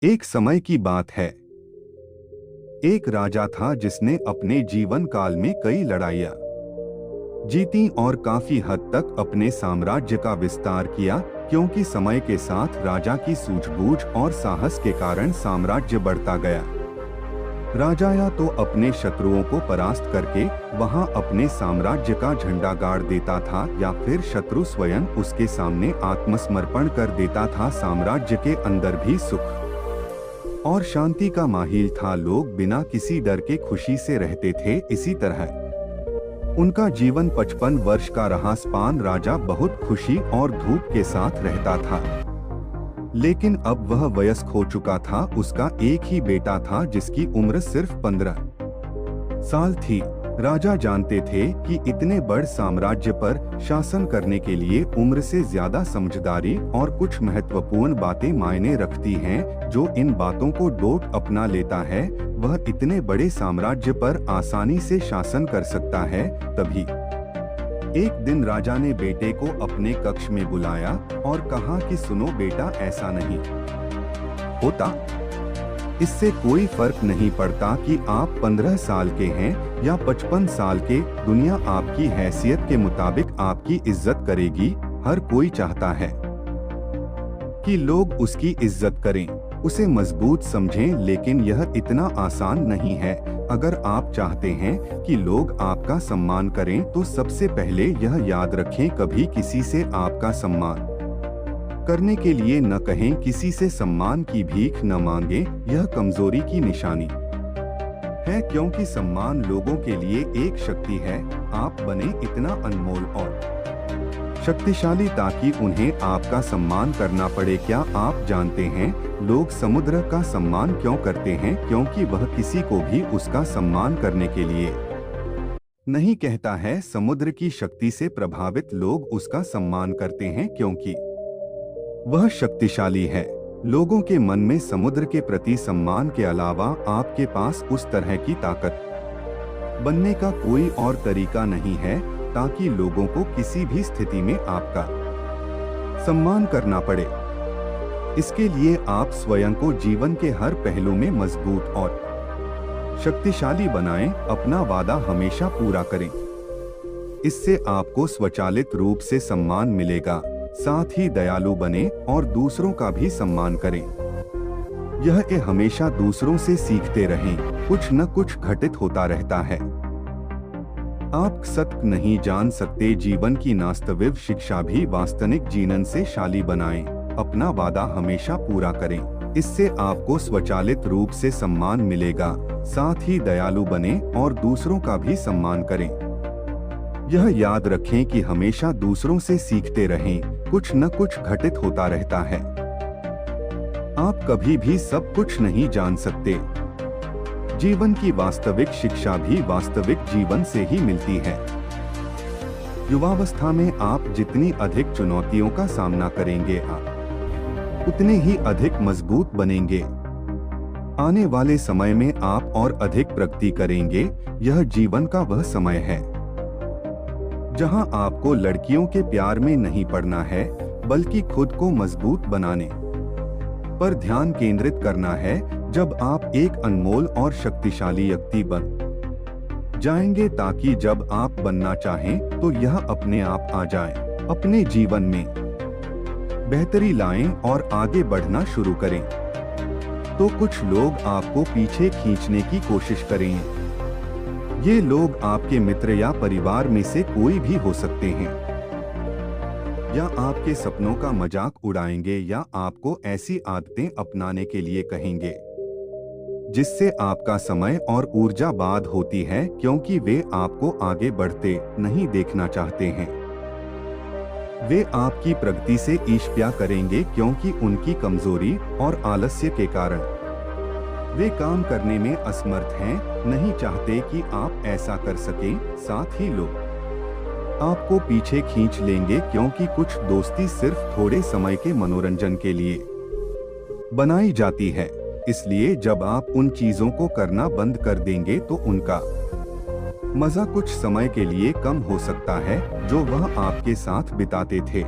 एक समय की बात है। एक राजा था जिसने अपने जीवन काल में कई लड़ाइयाँ जीती और काफी हद तक अपने साम्राज्य का विस्तार किया, क्योंकि समय के साथ राजा की सूझबूझ और साहस के कारण साम्राज्य बढ़ता गया। राजा या तो अपने शत्रुओं को परास्त करके वहां अपने साम्राज्य का झंडा गाड़ देता था, या फिर शत्रु स्वयं उसके सामने आत्मसमर्पण कर देता था। साम्राज्य के अंदर भी सुख और शांति का माहौल था। लोग बिना किसी डर के खुशी से रहते थे। इसी तरह उनका जीवन 55 वर्ष का रहा। स्पान राजा बहुत खुशी और धूप के साथ रहता था, लेकिन अब वह वयस्क हो चुका था। उसका एक ही बेटा था जिसकी उम्र सिर्फ 15 साल थी। राजा जानते थे कि इतने बड़े साम्राज्य पर शासन करने के लिए उम्र से ज्यादा समझदारी और कुछ महत्वपूर्ण बातें मायने रखती हैं। जो इन बातों को डोट अपना लेता है वह इतने बड़े साम्राज्य पर आसानी से शासन कर सकता है। तभी एक दिन राजा ने बेटे को अपने कक्ष में बुलाया और कहा कि सुनो बेटा, ऐसा नहीं होता। इससे कोई फर्क नहीं पड़ता कि आप 15 साल के हैं या 55 साल के। दुनिया आपकी हैसियत के मुताबिक आपकी इज्जत करेगी। हर कोई चाहता है कि लोग उसकी इज्जत करें, उसे मजबूत समझें, लेकिन यह इतना आसान नहीं है। अगर आप चाहते हैं कि लोग आपका सम्मान करें तो सबसे पहले यह याद रखें, कभी किसी से आपका सम्मान करने के लिए न कहें। किसी से सम्मान की भीख न मांगे, यह कमजोरी की निशानी है, क्योंकि सम्मान लोगों के लिए एक शक्ति है। आप बने इतना अनमोल और शक्तिशाली ताकि उन्हें आपका सम्मान करना पड़े। क्या आप जानते हैं लोग समुद्र का सम्मान क्यों करते हैं? क्योंकि वह किसी को भी उसका सम्मान करने के लिए नहीं कहता है। समुद्र की शक्ति से प्रभावित लोग उसका सम्मान करते हैं क्योंकि वह शक्तिशाली है। लोगों के मन में समुद्र के प्रति सम्मान के अलावा आपके पास उस तरह की ताकत बनने का कोई और तरीका नहीं है ताकि लोगों को किसी भी स्थिति में आपका सम्मान करना पड़े। इसके लिए आप स्वयं को जीवन के हर पहलू में मजबूत और शक्तिशाली बनाएं। अपना वादा हमेशा पूरा करें, इससे आपको स्वचालित रूप से सम्मान मिलेगा। साथ ही दयालु बने और दूसरों का भी सम्मान करें। यह हमेशा दूसरों से सीखते रहें, कुछ न कुछ घटित होता रहता है। आप सत्य नहीं जान सकते। जीवन की वास्तविक शिक्षा भी वास्तविक जीवन से शाली बनाएं। अपना वादा हमेशा पूरा करें, इससे आपको स्वचालित रूप से सम्मान मिलेगा। साथ ही दयालु बने और दूसरों का भी सम्मान करें। यह याद रखें कि हमेशा दूसरों से सीखते रहें, कुछ न कुछ घटित होता रहता है। आप कभी भी सब कुछ नहीं जान सकते। जीवन की वास्तविक शिक्षा भी वास्तविक जीवन से ही मिलती है। युवावस्था में आप जितनी अधिक चुनौतियों का सामना करेंगे, आप उतने ही अधिक मजबूत बनेंगे। आने वाले समय में आप और अधिक प्रगति करेंगे। यह जीवन का वह समय है जहां आपको लड़कियों के प्यार में नहीं पड़ना है, बल्कि खुद को मजबूत बनाने पर ध्यान केंद्रित करना है। जब आप एक अनमोल और शक्तिशाली व्यक्ति बन जाएंगे, ताकि जब आप बनना चाहें तो यह अपने आप आ जाए। अपने जीवन में बेहतरी लाएं और आगे बढ़ना शुरू करें। तो कुछ लोग आपको पीछे खींचने की कोशिश करेंगे। ये लोग आपके मित्र या परिवार में से कोई भी हो सकते हैं, या आपके सपनों का मजाक उड़ाएंगे, या आपको ऐसी आदतें अपनाने के लिए कहेंगे जिससे आपका समय और ऊर्जा बर्बाद होती है, क्योंकि वे आपको आगे बढ़ते नहीं देखना चाहते हैं। वे आपकी प्रगति से ईर्ष्या करेंगे, क्योंकि उनकी कमजोरी और आलस्य के कारण वे काम करने में असमर्थ हैं, नहीं चाहते कि आप ऐसा कर सकें। साथ ही लोग आपको पीछे खींच लेंगे, क्योंकि कुछ दोस्ती सिर्फ थोड़े समय के मनोरंजन के लिए बनाई जाती है। इसलिए जब आप उन चीजों को करना बंद कर देंगे तो उनका मजा कुछ समय के लिए कम हो सकता है जो वह आपके साथ बिताते थे।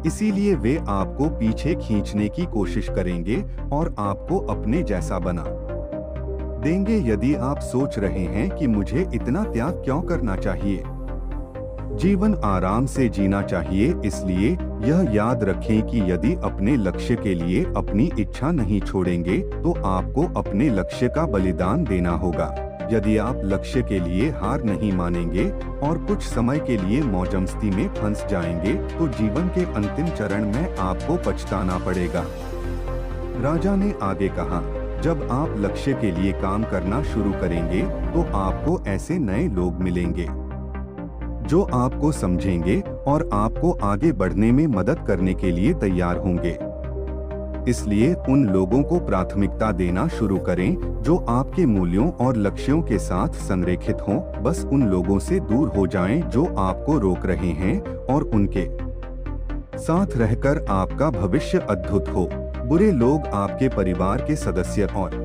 इसीलिए वे आपको पीछे खींचने की कोशिश करेंगे और आपको अपने जैसा बना देंगे। यदि आप सोच रहे हैं कि मुझे इतना त्याग क्यों करना चाहिए, जीवन आराम से जीना चाहिए, इसलिए यह याद रखें कि यदि अपने लक्ष्य के लिए अपनी इच्छा नहीं छोड़ेंगे तो आपको अपने लक्ष्य का बलिदान देना होगा। यदि आप लक्ष्य के लिए हार नहीं मानेंगे और कुछ समय के लिए मौजमस्ती में फंस जाएंगे तो जीवन के अंतिम चरण में आपको पछताना पड़ेगा। राजा ने आगे कहा, जब आप लक्ष्य के लिए काम करना शुरू करेंगे तो आपको ऐसे नए लोग मिलेंगे जो आपको समझेंगे और आपको आगे बढ़ने में मदद करने के लिए तैयार होंगे। इसलिए उन लोगों को प्राथमिकता देना शुरू करें जो आपके मूल्यों और लक्ष्यों के साथ संरेखित हों। बस उन लोगों से दूर हो जाएं जो आपको रोक रहे हैं और उनके साथ रहकर आपका भविष्य अद्भुत हो। बुरे लोग आपके परिवार के सदस्य और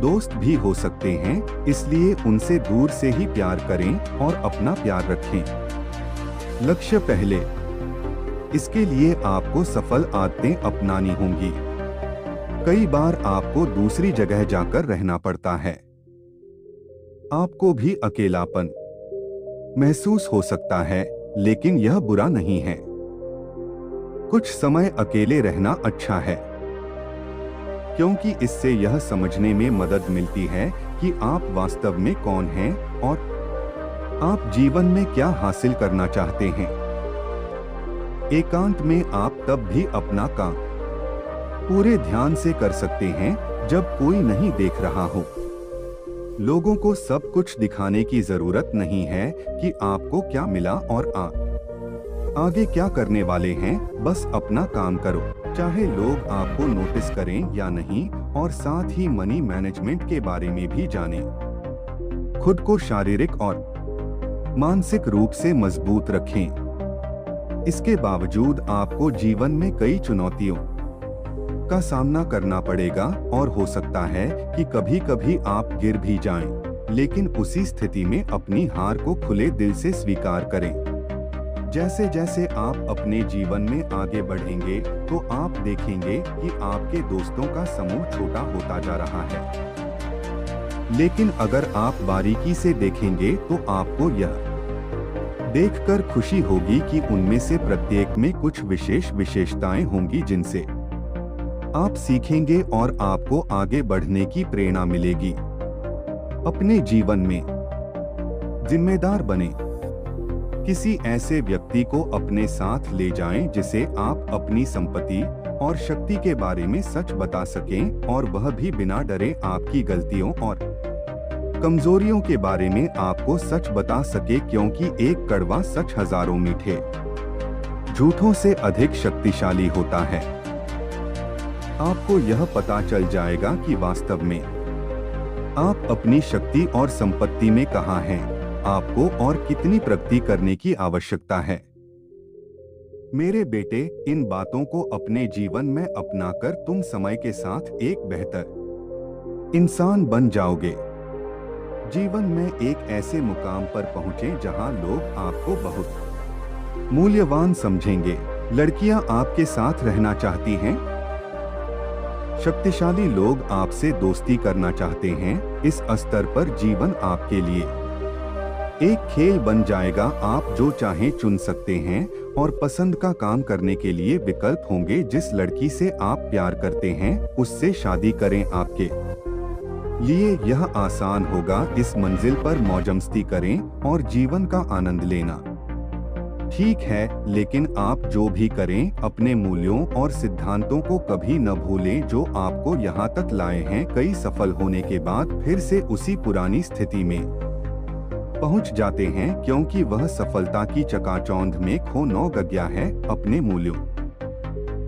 दोस्त भी हो सकते हैं, इसलिए उनसे दूर से ही प्यार करें और अपना प्यार रखें। लक्ष्य पहले, इसके लिए आपको सफल आदतें अपनानी होंगी। कई बार आपको दूसरी जगह जाकर रहना पड़ता है। आपको भी अकेलापन महसूस हो सकता है, लेकिन यह बुरा नहीं है। कुछ समय अकेले रहना अच्छा है, क्योंकि इससे यह समझने में मदद मिलती है कि आप वास्तव में कौन हैं और आप जीवन में क्या हासिल करना चाहते हैं। एकांत में आप तब भी अपना काम पूरे ध्यान से कर सकते हैं जब कोई नहीं देख रहा हो। लोगों को सब कुछ दिखाने की जरूरत नहीं है कि आपको क्या मिला और आप आगे क्या करने वाले हैं। बस अपना काम करो, चाहे लोग आपको नोटिस करें या नहीं, और साथ ही मनी मैनेजमेंट के बारे में भी जानें। खुद को शारीरिक और मानसिक रूप से मजबूत रखें। इसके बावजूद आपको जीवन में कई चुनौतियों का सामना करना पड़ेगा और हो सकता है कि कभी-कभी आप गिर भी जाएं, लेकिन उसी स्थिति में अपनी हार को खुले दिल से स्वीकार करें। जैसे जैसे आप अपने जीवन में आगे बढ़ेंगे तो आप देखेंगे कि आपके दोस्तों का समूह छोटा होता जा रहा है, लेकिन अगर आप बारीकी से देखेंगे तो आपको यह देखकर खुशी होगी कि उनमें से प्रत्येक में कुछ विशेष विशेषताएं होंगी जिनसे आप सीखेंगे और आपको आगे बढ़ने की प्रेरणा मिलेगी। अपने जीवन में जिम्मेदार बने। किसी ऐसे व्यक्ति को अपने साथ ले जाएं जिसे आप अपनी संपत्ति और शक्ति के बारे में सच बता सकें और वह भी बिना डरे आपकी गलतियों और कमजोरियों के बारे में आपको सच बता सके, क्योंकि एक कड़वा सच हजारों मीठे झूठों से अधिक शक्तिशाली होता है। आपको यह पता चल जाएगा कि वास्तव में आप अपनी शक्ति और संपत्ति में कहाँ हैं, आपको और कितनी प्रगति करने की आवश्यकता है। मेरे बेटे, इन बातों को अपने जीवन में अपनाकर तुम समय के साथ एक बेहतर इंसान बन जाओगे। जीवन में एक ऐसे मुकाम पर पहुंचे जहां लोग आपको बहुत मूल्यवान समझेंगे। लड़कियां आपके साथ रहना चाहती हैं। शक्तिशाली लोग आपसे दोस्ती करना चाहते हैं। इस स्तर पर जीवन आपके लिए एक खेल बन जाएगा। आप जो चाहें चुन सकते हैं और पसंद का काम करने के लिए विकल्प होंगे। जिस लड़की से आप प्यार करते हैं उससे शादी करें। आपके लिए यह आसान होगा। इस मंजिल पर मौजमस्ती करें और जीवन का आनंद लेना। ठीक है, लेकिन आप जो भी करें अपने मूल्यों और सिद्धांतों को कभी न भूलें जो आपको यहाँ तक लाए हैं। कई सफल होने के बाद फिर से उसी पुरानी स्थिति में पहुंच जाते हैं, क्योंकि वह सफलता की चकाचौंध में खो न गया है। अपने मूल्यों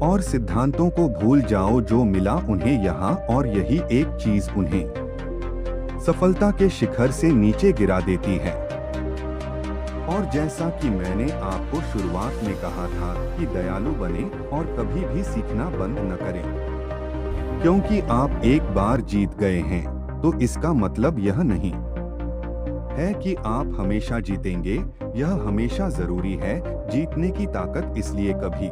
और सिद्धांतों को भूल जाओ जो मिला उन्हें यहाँ, और यही एक चीज उन्हें सफलता के शिखर से नीचे गिरा देती है। और जैसा कि मैंने आपको शुरुआत में कहा था कि दयालु बने और कभी भी सीखना बंद न करें, क्योंकि आप एक बार जीत गए हैं तो इसका मतलब यह नहीं है कि आप हमेशा जीतेंगे। यह हमेशा जरूरी है जीतने की ताकत, इसलिए कभी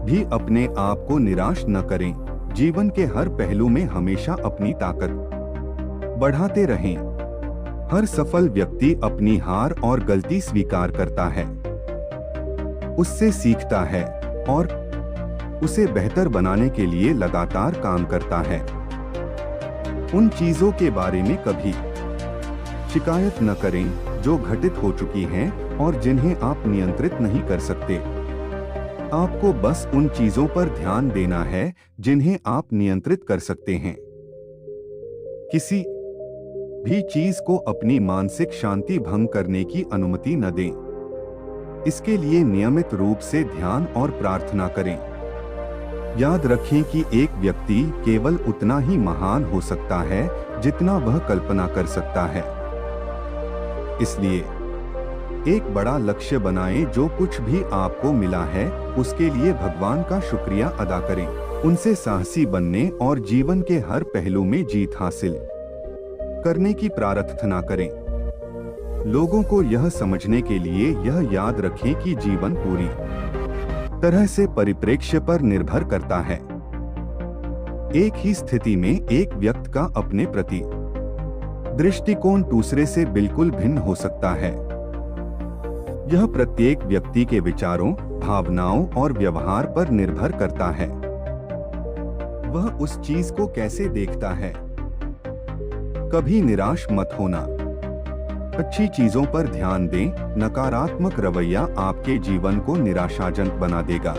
भी अपने आप को निराश न करें। जीवन के हर पहलू में हमेशा अपनी ताकत बढ़ाते रहें। हर सफल व्यक्ति अपनी हार और गलती स्वीकार करता है, उससे सीखता है और उसे बेहतर बनाने के लिए लगातार काम करता है। उन चीजों के बारे में कभी शिकायत न करें जो घटित हो चुकी हैं और जिन्हें आप नियंत्रित नहीं कर सकते। आपको बस उन चीजों पर ध्यान देना है जिन्हें आप नियंत्रित कर सकते हैं। किसी भी चीज को अपनी मानसिक शांति भंग करने की अनुमति न दें। इसके लिए नियमित रूप से ध्यान और प्रार्थना करें। याद रखें कि एक व्यक्ति केवल उतना ही महान हो सकता है जितना वह कल्पना कर सकता है। इसलिए एक बड़ा लक्ष्य बनाएं। जो कुछ भी आपको मिला है उसके लिए भगवान का शुक्रिया अदा करें। उनसे साहसी बनने और जीवन के हर पहलू में जीत हासिल करने की प्रार्थना करें। लोगों को यह समझने के लिए यह याद रखें कि जीवन पूरी तरह से परिप्रेक्ष्य पर निर्भर करता है। एक ही स्थिति में एक व्यक्ति का अपने प्रति दृष्टिकोण दूसरे से बिल्कुल भिन्न हो सकता है। यह प्रत्येक व्यक्ति के विचारों, भावनाओं और व्यवहार पर निर्भर करता है। वह उस चीज को कैसे देखता है। कभी निराश मत होना। अच्छी चीजों पर ध्यान दें। नकारात्मक रवैया आपके जीवन को निराशाजनक बना देगा।